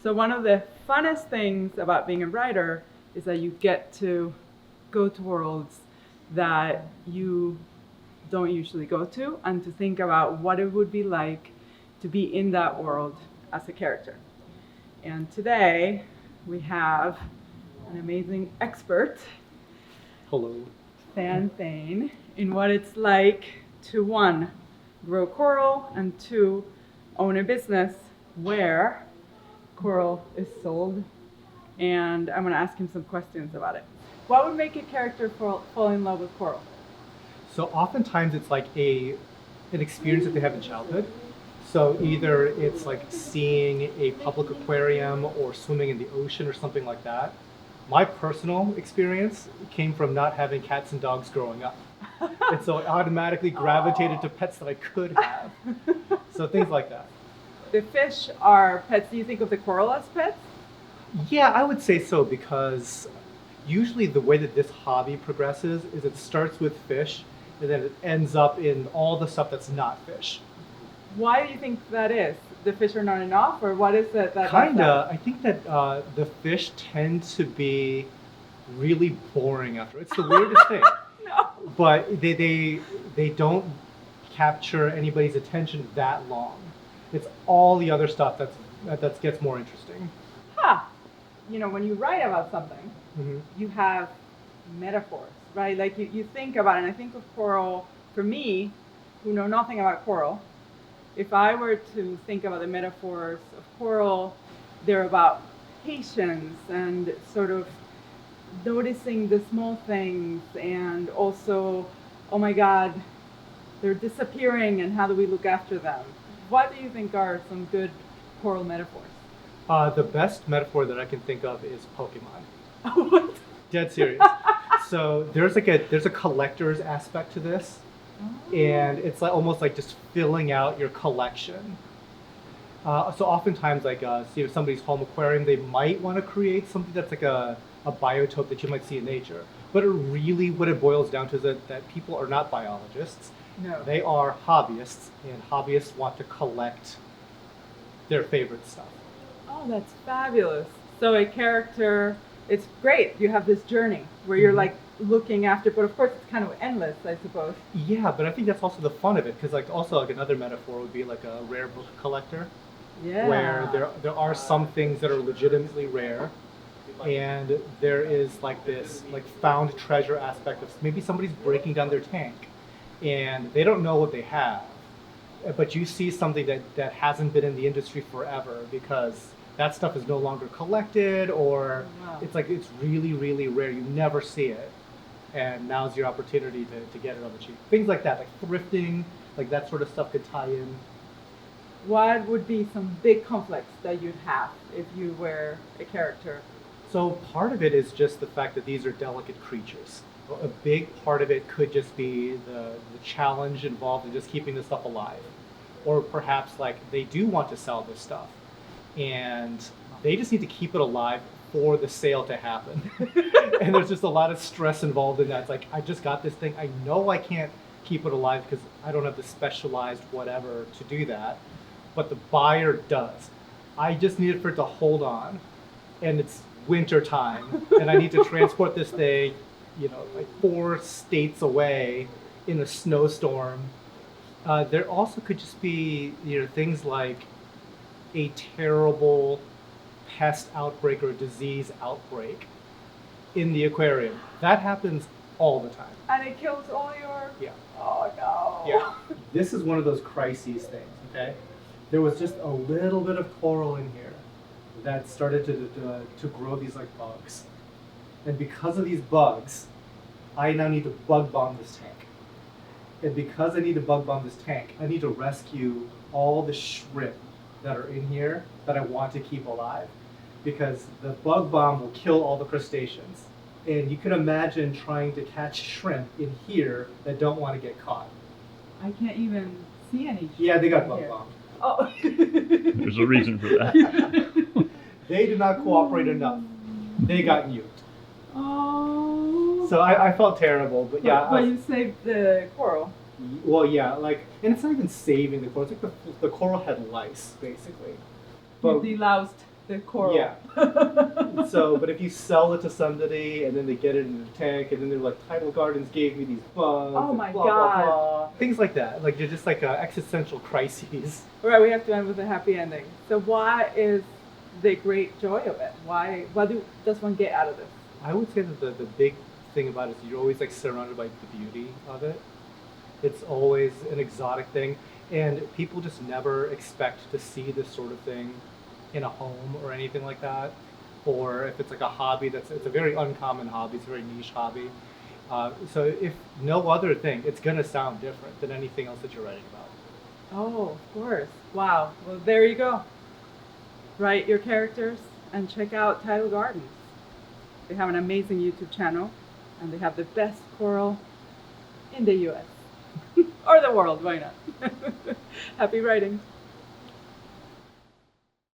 So one of the funnest things about being a writer is that you get to go to worlds that you don't usually go to, and to think about what it would be like to be in that world as a character. And today we have an amazing expert, Hello. Than Thein, in what it's like to, one, grow coral, and two, own a business where coral is sold. And I'm going to ask him some questions about it. What would make a character fall in love with coral? So oftentimes it's like an experience that they have in childhood. So either it's like seeing a public aquarium or swimming in the ocean or something like that. My personal experience came from not having cats and dogs growing up. And so I automatically gravitated to pets that I could have. So things like that. The fish are pets. Do you think of the coral as pets? Yeah, I would say so, because usually the way that this hobby progresses is it starts with fish and then it ends up in all the stuff that's not fish. Why do you think that is? The fish are not enough, or what is it that? Kinda. I think that the fish tend to be really boring after. It's the weirdest thing. No. But they don't capture anybody's attention that long. It's all the other stuff that gets more interesting. Huh. You know, when you write about something, Mm-hmm. you have metaphors, right? Like you think about it, and I think of coral, for me, who know nothing about coral, if I were to think about the metaphors of coral, they're about patience and sort of noticing the small things, and also, oh my God, they're disappearing, and how do we look after them? What do you think are some good coral metaphors? The best metaphor that I can think of is Pokemon. What? Dead serious. So there's a collector's aspect to this, and it's like almost like just filling out your collection. So oftentimes, like see if somebody's home aquarium, they might want to create something that's like a biotope that you might see in nature. But really, what it boils down to is that people are not biologists. No. They are hobbyists, and hobbyists want to collect their favorite stuff. Oh, that's fabulous. So a character, it's great. You have this journey where you're like looking after, but of course it's kind of endless, I suppose. Yeah, but I think that's also the fun of it, because like also like another metaphor would be like a rare book collector, Yeah. where there are some things that are legitimately rare, and there is like this like found treasure aspect of maybe somebody's breaking down their tank, and they don't know what they have, but you see something that hasn't been in the industry forever because that stuff is no longer collected, or Wow. it's like it's really, really rare. You never see it. And now's your opportunity to get it on the cheap. Things like that, like thrifting, like that sort of stuff could tie in. What would be some big conflicts that you'd have if you were a character? So part of it is just the fact that these are delicate creatures. A big part of it could just be the challenge involved in just keeping this stuff alive. Or perhaps like they do want to sell this stuff, and they just need to keep it alive for the sale to happen. And there's just a lot of stress involved in that. It's like, I just got this thing. I know I can't keep it alive because I don't have the specialized whatever to do that, but the buyer does. I just need it for it to hold on, and it's winter time, and I need to transport this thing, like 4 states away in a snowstorm. There also could just be, things like a terrible pest outbreak or disease outbreak in the aquarium. That happens all the time. And it kills all your... Yeah. Oh no. Yeah. This is one of those crises things, okay? There was just a little bit of coral in here that started to grow these like bugs. And because of these bugs, I now need to bug bomb this tank. And because I need to bug bomb this tank, I need to rescue all the shrimp that are in here that I want to keep alive, because the bug bomb will kill all the crustaceans. And you can imagine trying to catch shrimp in here that don't want to get caught. I can't even see any. Yeah, they got bug here. bombed. Oh. There's a reason for that. They did not cooperate enough. They got nuked. Oh. So I felt terrible, but yeah. But you saved the coral. Well, yeah, like, and it's not even saving the coral. It's like the coral had lice, basically. You deloused the coral. Yeah. So, but if you sell it to somebody and then they get it in a tank and then they're like, Tidal Gardens gave me these bugs. Oh and my blah, God. Blah, blah. Things like that. Like, they're just like existential crises. All right, we have to end with a happy ending. So why is the great joy of it? What does one get out of this? I would say that the big thing about it is you're always like surrounded by the beauty of it. It's always an exotic thing. And people just never expect to see this sort of thing in a home or anything like that. Or if it's like a hobby, it's a very uncommon hobby, it's a very niche hobby. So if no other thing, it's gonna sound different than anything else that you're writing about. Oh, of course. Wow. Well, there you go. Write your characters and check out Tidal Gardens. They have an amazing YouTube channel and they have the best coral in the US. Or the world, why not? Happy writing.